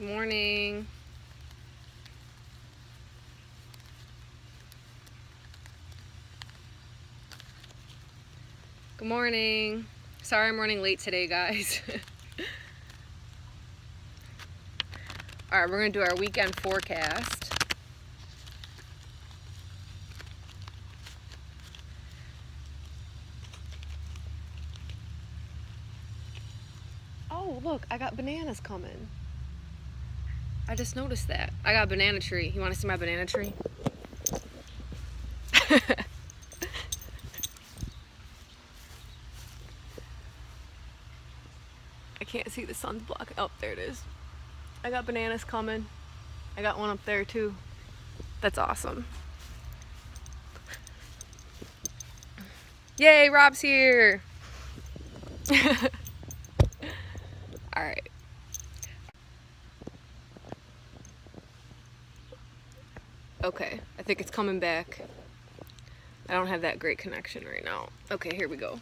Good morning. Good morning. Sorry I'm running late today, guys. Alright, we're going to do our weekend forecast. Oh, look, I got bananas coming. I just noticed that. I got a banana tree. You want to see my banana tree? I can't see, the sun's blocking. Oh, there it is. I got bananas coming. I got one up there too. That's awesome. Yay, Rob's here. All right. Okay, I think it's coming back. I don't have that great connection right now. Okay, here we go.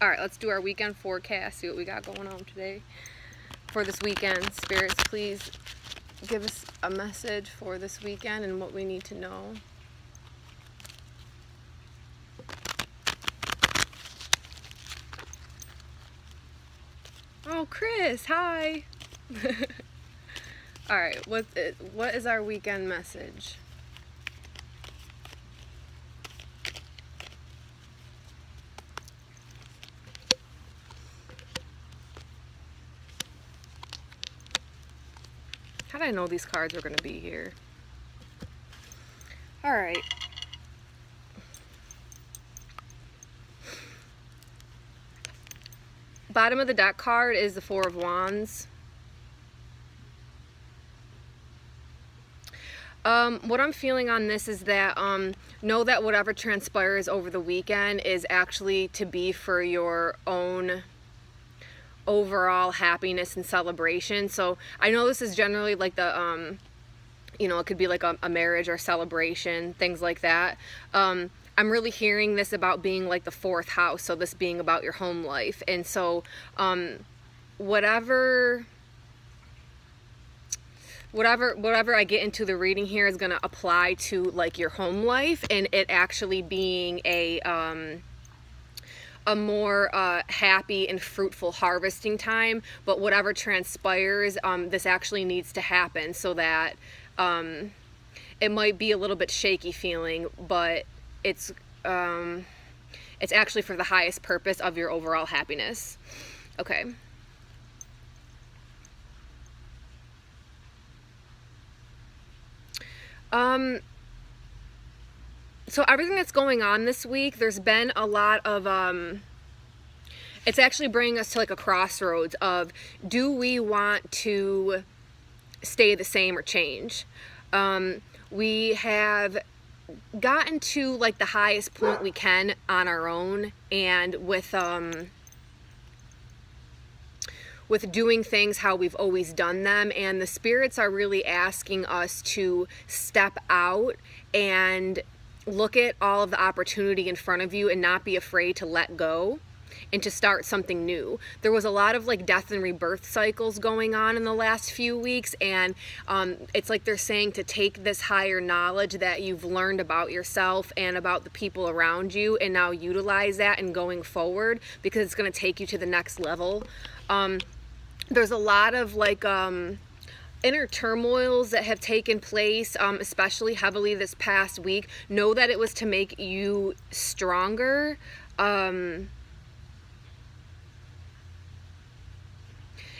All right, let's do our weekend forecast, see what we got going on today for this weekend. Spirits, please give us a message for this weekend and what we need to know. Oh, Chris, hi. All right, what is our weekend message? How did I know these cards were going to be here? All right. Bottom of the deck card is the Four of Wands. What I'm feeling on this is that know that whatever transpires over the weekend is actually to be for your own overall happiness and celebration. So I know this is generally like the it could be like a marriage or celebration, things like that. I'm really hearing this about being like the fourth house, so this being about your home life. And so whatever I get into the reading here is going to apply to like your home life, and it actually being a more happy and fruitful harvesting time. But whatever transpires, this actually needs to happen, so that it might be a little bit shaky feeling, but it's actually for the highest purpose of your overall happiness. Okay. So everything that's going on this week, there's been a lot of, it's actually bringing us to like a crossroads of, do we want to stay the same or change? We have gotten to like the highest point we can on our own, and with doing things how we've always done them, and the spirits are really asking us to step out and look at all of the opportunity in front of you and not be afraid to let go and to start something new. There was a lot of like death and rebirth cycles going on in the last few weeks, and it's like they're saying to take this higher knowledge that you've learned about yourself and about the people around you, and now utilize that in going forward, because it's going to take you to the next level. There's a lot of like inner turmoils that have taken place, especially heavily this past week. Know that it was to make you stronger. And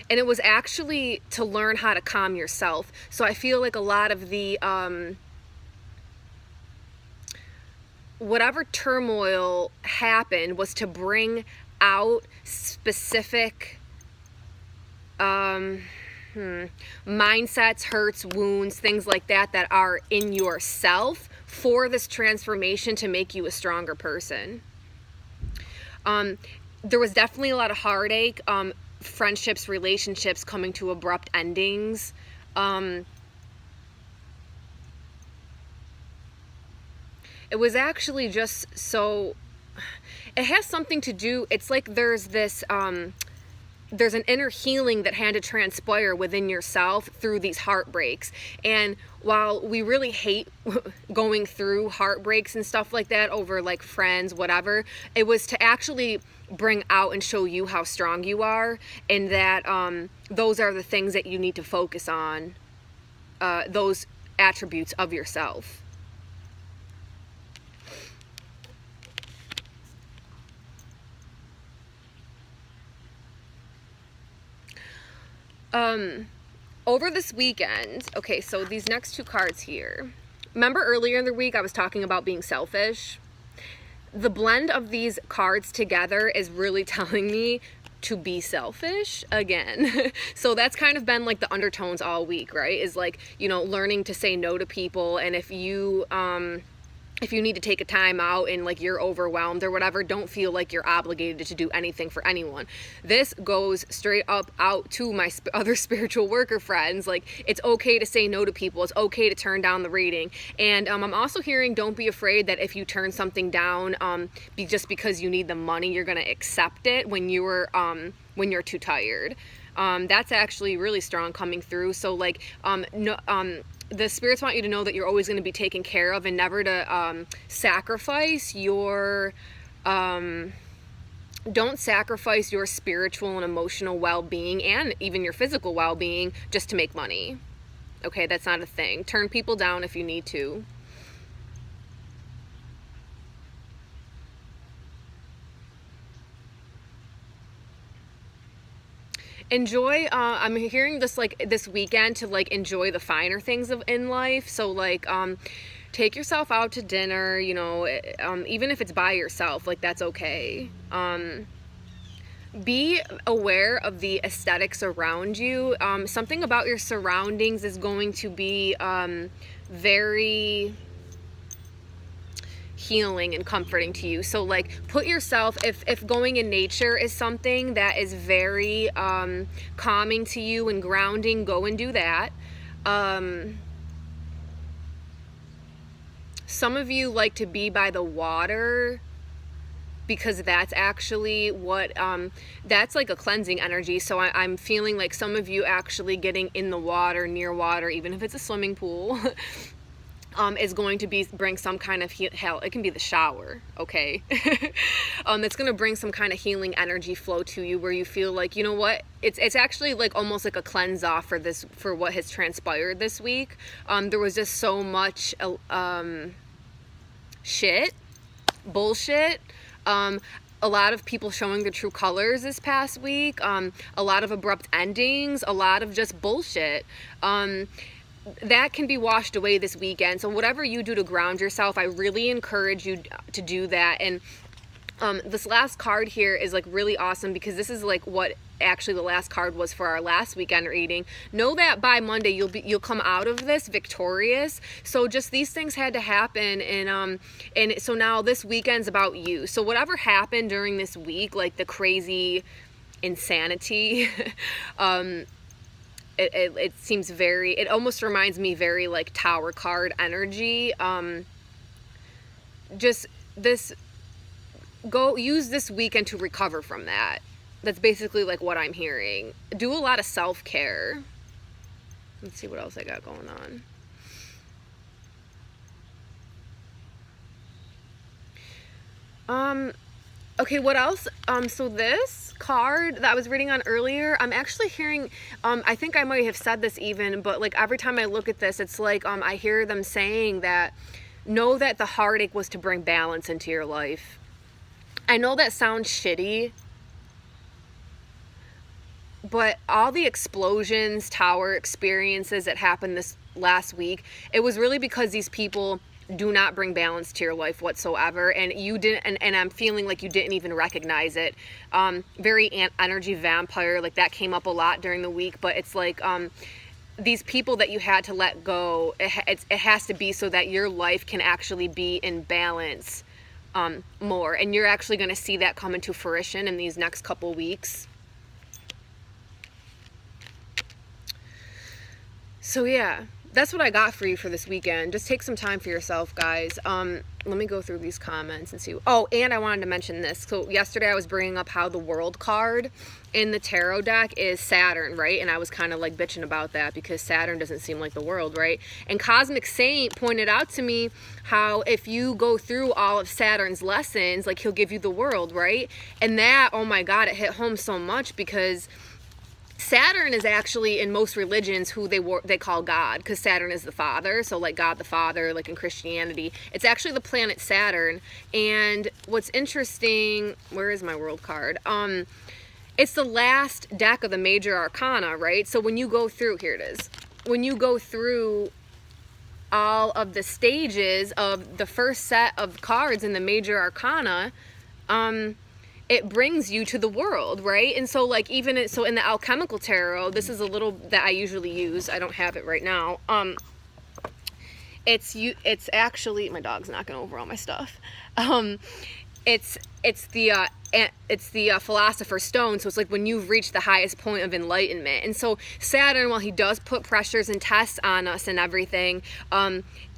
it was actually to learn how to calm yourself. So I feel like a lot of the whatever turmoil happened was to bring out specific mindsets, hurts, wounds, things like that are in yourself for this transformation to make you a stronger person. There was definitely a lot of heartache, friendships, relationships coming to abrupt endings. It was actually just so, it has something to do, it's like there's this there's an inner healing that had to transpire within yourself through these heartbreaks. And while we really hate going through heartbreaks and stuff like that over like friends, whatever, it was to actually bring out and show you how strong you are, and that those are the things that you need to focus on, those attributes of yourself. Over this weekend, okay, so these next two cards here. Remember earlier in the week I was talking about being selfish? The blend of these cards together is really telling me to be selfish again. So that's kind of been like the undertones all week, right? Is like, you know, learning to say no to people. And if you need to take a time out and like you're overwhelmed or whatever, don't feel like you're obligated to do anything for anyone. This goes straight up out to my other spiritual worker friends. Like, it's okay to say no to people. It's okay to turn down the reading. And I'm also hearing, don't be afraid that if you turn something down, just because you need the money, you're going to accept it when you're too tired. That's actually really strong coming through. So like, the spirits want you to know that you're always going to be taken care of, and never to sacrifice your, don't sacrifice your spiritual and emotional well-being and even your physical well-being just to make money. Okay, that's not a thing. Turn people down if you need to. Enjoy, I'm hearing this like this weekend to like enjoy the finer things in life. So like, take yourself out to dinner, you know, even if it's by yourself, like that's okay. Be aware of the aesthetics around you. Something about your surroundings is going to be very healing and comforting to you. So like, put yourself, if going in nature is something that is very calming to you and grounding, go and do that. Some of you like to be by the water because that's actually what that's like a cleansing energy. So I'm feeling like some of you actually getting in the water, near water, even if it's a swimming pool, is going to bring some kind of hell. It can be the shower, okay? It's going to bring some kind of healing energy flow to you, where you feel like, you know what? It's actually like almost like a cleanse off for what has transpired this week. There was just so much bullshit. A lot of people showing their true colors this past week. A lot of abrupt endings. A lot of just bullshit. That can be washed away this weekend. So whatever you do to ground yourself, I really encourage you to do that. And this last card here is like really awesome, because this is like what actually the last card was for our last weekend reading. Know that by Monday you'll come out of this victorious. So just these things had to happen, and so now this weekend's about you. So whatever happened during this week, like the crazy insanity, it seems very, it almost reminds me very like Tower card energy. Just this, go use this weekend to recover from that. That's basically like what I'm hearing. Do a lot of self-care. Let's see what else I got going on. Okay, what else? So this card that I was reading on earlier, I'm actually hearing, I think I might have said this even, but like every time I look at this, it's like, I hear them saying that, know that the heartache was to bring balance into your life. I know that sounds shitty, but all the explosions, tower experiences that happened this last week, it was really because these people do not bring balance to your life whatsoever, and you didn't, and I'm feeling like you didn't even recognize it. Very energy vampire, like that came up a lot during the week, but it's like these people that you had to let go, it has to be so that your life can actually be in balance more, and you're actually going to see that come into fruition in these next couple weeks. So yeah, that's what I got for you for this weekend. Just take some time for yourself, guys. Let me go through these comments and see. Oh, and I wanted to mention this. So yesterday I was bringing up how the world card in the tarot deck is Saturn, right? And I was kind of like bitching about that because Saturn doesn't seem like the world, right? And Cosmic Saint pointed out to me how if you go through all of Saturn's lessons, like he'll give you the world, right? And that, oh my God, it hit home so much because Saturn is actually in most religions who they call God, because Saturn is the father. So like God the Father, like in Christianity, it's actually the planet Saturn. And what's interesting, where is my world card? It's the last deck of the major arcana, right? So when you go through, here it is. When you go through all of the stages of the first set of cards in the major arcana, it brings you to the world, right? And so like even so in the alchemical tarot, this is a little that I usually use. I don't have it right now. It's actually, my dog's knocking over all my stuff. It's the philosopher's stone. So it's like when you've reached the highest point of enlightenment. And so Saturn, while he does put pressures and tests on us and everything,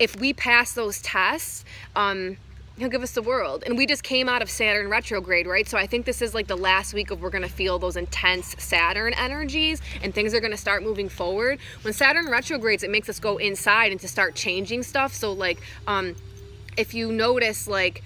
if we pass those tests, he'll give us the world. And we just came out of Saturn retrograde, right? So I think this is like the last week of we're going to feel those intense Saturn energies and things are going to start moving forward. When Saturn retrogrades, it makes us go inside and to start changing stuff. So like if you notice, like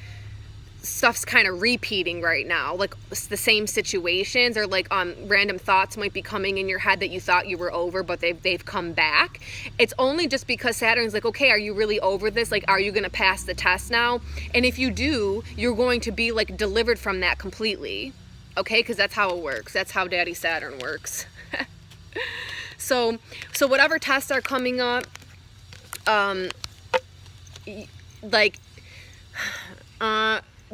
stuff's kind of repeating right now, like the same situations, or like random thoughts might be coming in your head that you thought you were over, but they've come back. It's only just because Saturn's like, okay, are you really over this? Like, are you going to pass the test now? And if you do, you're going to be like delivered from that completely, okay? Because that's how it works. That's how Daddy Saturn works. So whatever tests are coming up,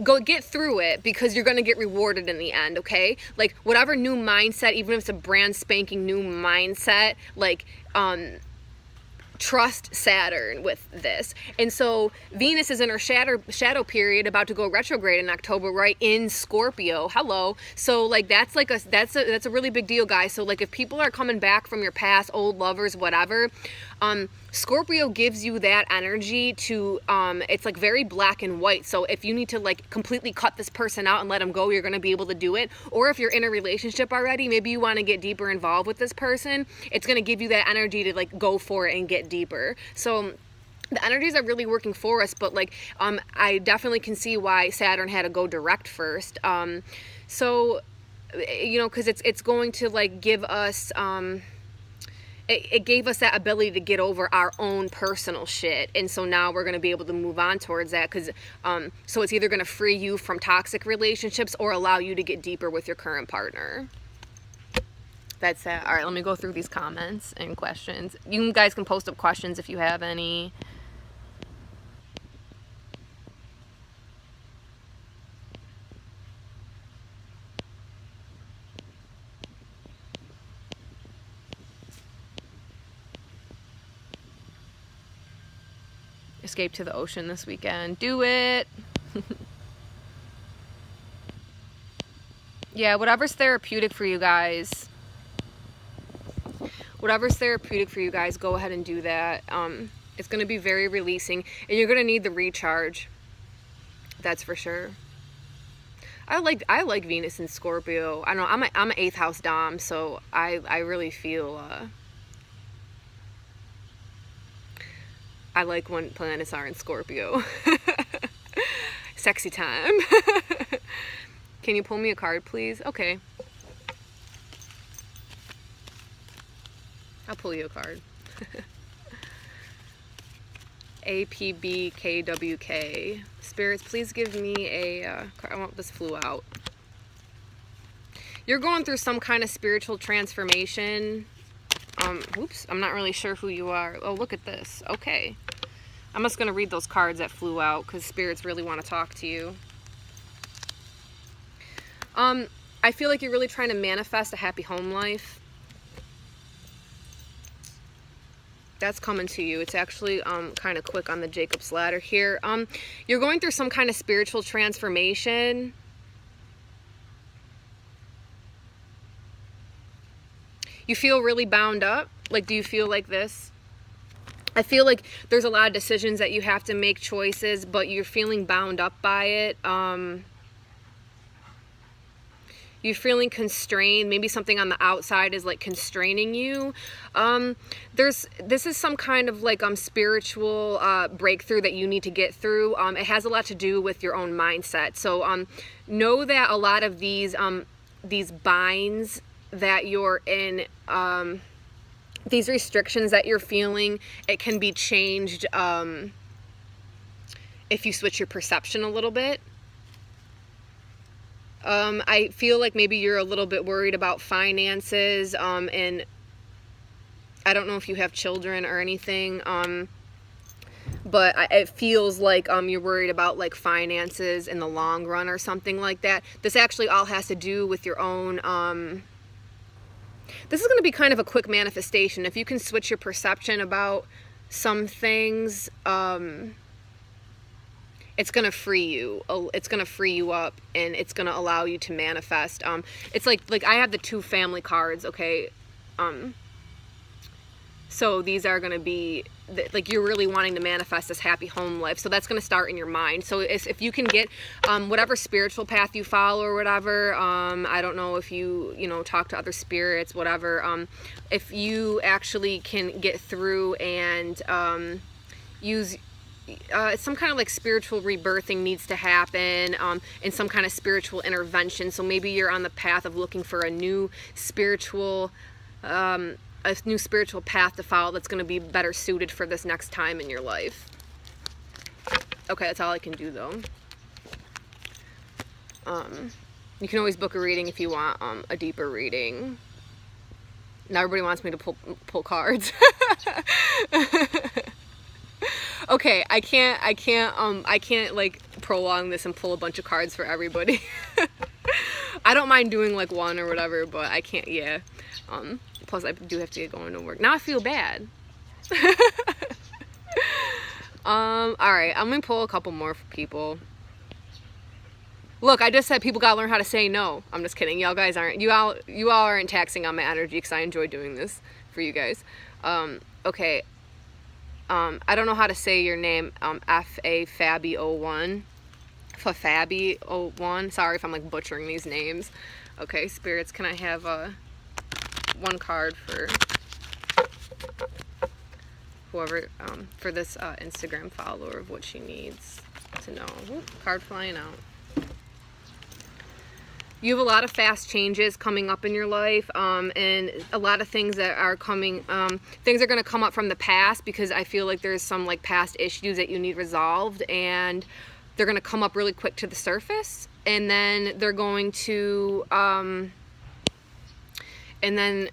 go get through it, because you're going to get rewarded in the end, okay? Like whatever new mindset, even if it's a brand spanking new mindset, like trust Saturn with this. And so Venus is in her shadow period, about to go retrograde in October, right, in Scorpio. Hello. So like that's a really big deal, guys. So like if people are coming back from your past, old lovers, whatever, Scorpio gives you that energy to, it's like very black and white. So if you need to like completely cut this person out and let them go, you're going to be able to do it. Or if you're in a relationship already, maybe you want to get deeper involved with this person, it's going to give you that energy to like go for it and get deeper. So the energies are really working for us, but like, I definitely can see why Saturn had to go direct first. So, you know, cause it's going to like give us, it gave us that ability to get over our own personal shit. And so now we're going to be able to move on towards that. Cause, so it's either going to free you from toxic relationships or allow you to get deeper with your current partner. That's it. All right, let me go through these comments and questions. You guys can post up questions if you have any. Escape to the ocean this weekend. Do it. Yeah, whatever's therapeutic for you guys. Whatever's therapeutic for you guys, go ahead and do that. It's going to be very releasing, and you're going to need the recharge. That's for sure. I like Venus in Scorpio. I don't know, I'm an 8th house dom, so I really feel I like when planets are in Scorpio. Sexy time. Can you pull me a card, please? Okay. I'll pull you a card. APBKWK. Spirits, please give me a card. I want this flew out. You're going through some kind of spiritual transformation. Oops, I'm not really sure who you are. Oh, look at this. Okay. I'm just going to read those cards that flew out because spirits really want to talk to you. I feel like you're really trying to manifest a happy home life. That's coming to you. It's actually kind of quick on the Jacob's ladder here. You're going through some kind of spiritual transformation. You feel really bound up. Like, do you feel like this? I feel like there's a lot of decisions that you have to make, choices, but you're feeling bound up by it. You're feeling constrained. Maybe something on the outside is like constraining you. This is some kind of like spiritual breakthrough that you need to get through. It has a lot to do with your own mindset. So know that a lot of these binds that you're in, these restrictions that you're feeling, it can be changed if you switch your perception a little bit. I feel like maybe you're a little bit worried about finances, and I don't know if you have children or anything, but it feels like you're worried about like finances in the long run or something like that. This actually all has to do with your own, this is going to be kind of a quick manifestation. If you can switch your perception about some things, it's going to free you. It's going to free you up, and it's going to allow you to manifest. It's like I have the 2 family cards, okay? So these are going to be, like, you're really wanting to manifest this happy home life. So that's going to start in your mind. So if you can get whatever spiritual path you follow or whatever, I don't know if you talk to other spirits, whatever. If you actually can get through and use some kind of like spiritual rebirthing needs to happen, and some kind of spiritual intervention. So maybe you're on the path of looking for a new spiritual path to follow that's going to be better suited for this next time in your life. Okay, that's all I can do though. You can always book a reading if you want a deeper reading. Now everybody wants me to pull cards. Okay, I can't like prolong this and pull a bunch of cards for everybody. I don't mind doing like one or whatever, but I can't, yeah. Plus I do have to get going to work. Now I feel bad. Alright, I'm gonna pull a couple more for people. Look, I just said people gotta learn how to say no. I'm just kidding. You all aren't taxing on my energy because I enjoy doing this for you guys. Okay. I don't know how to say your name, Fabi01. Fabi01. Sorry if I'm like butchering these names. Okay, spirits, can I have one card for whoever, for this Instagram follower of what she needs to know. Ooh, card flying out. You have a lot of fast changes coming up in your life, and a lot of things that are coming, things are going to come up from the past, because I feel like there's some like past issues that you need resolved, and they're going to come up really quick to the surface, and then they're going to, and then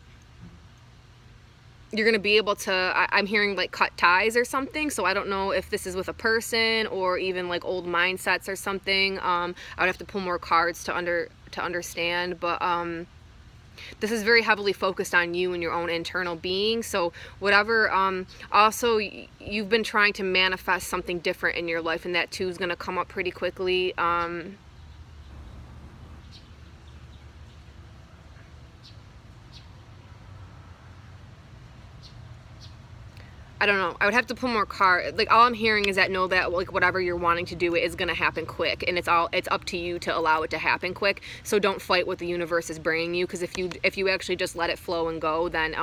you're going to be able to, I'm hearing like cut ties or something, so I don't know if this is with a person or even like old mindsets or something. I would have to pull more cards to understand, but this is very heavily focused on you and your own internal being. So whatever, also you've been trying to manifest something different in your life, and that too is going to come up pretty quickly. I don't know. I would have to pull more cards. Like, all I'm hearing is that know that like whatever you're wanting to do is going to happen quick, and it's up to you to allow it to happen quick. So don't fight what the universe is bringing you, because if you actually just let it flow and go, then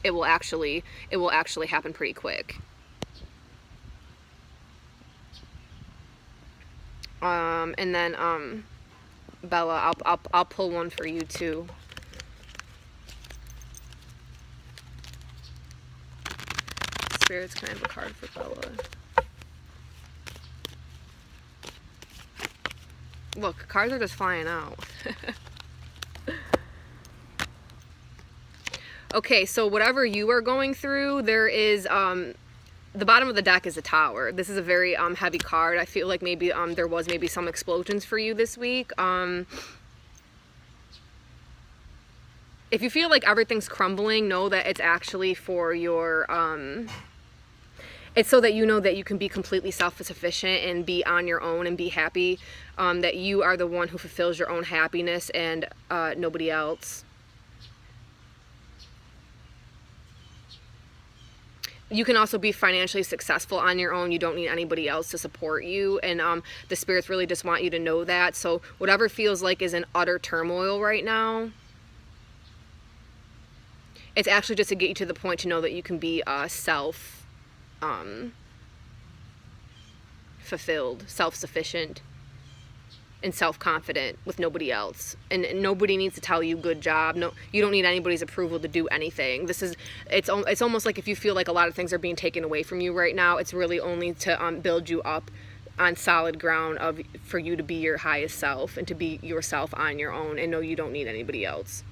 it will actually happen pretty quick. And then Bella, I'll pull one for you too. Spirits, can I have a card for Bella? Look, cards are just flying out. Okay, so whatever you are going through, there is, the bottom of the deck is a tower. This is a very heavy card. I feel like maybe there was maybe some explosions for you this week. If you feel like everything's crumbling, know that it's actually for your, it's so that you know that you can be completely self-sufficient and be on your own and be happy, that you are the one who fulfills your own happiness and nobody else. you can also be financially successful on your own. You don't need anybody else to support you. And the spirits really just want you to know that. So whatever feels like is in utter turmoil right now, it's actually just to get you to the point to know that you can be fulfilled, self-sufficient, and self-confident with nobody else. And nobody needs to tell you good job. No, you don't need anybody's approval to do anything. It's almost like if you feel like a lot of things are being taken away from you right now, it's really only to build you up on solid ground for you to be your highest self and to be yourself on your own and know you don't need anybody else.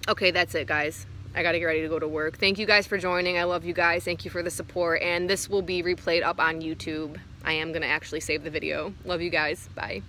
Okay, that's it, guys. I gotta get ready to go to work. Thank you guys for joining. I love you guys. Thank you for the support. And this will be replayed up on YouTube. I am gonna actually save the video. Love you guys. Bye.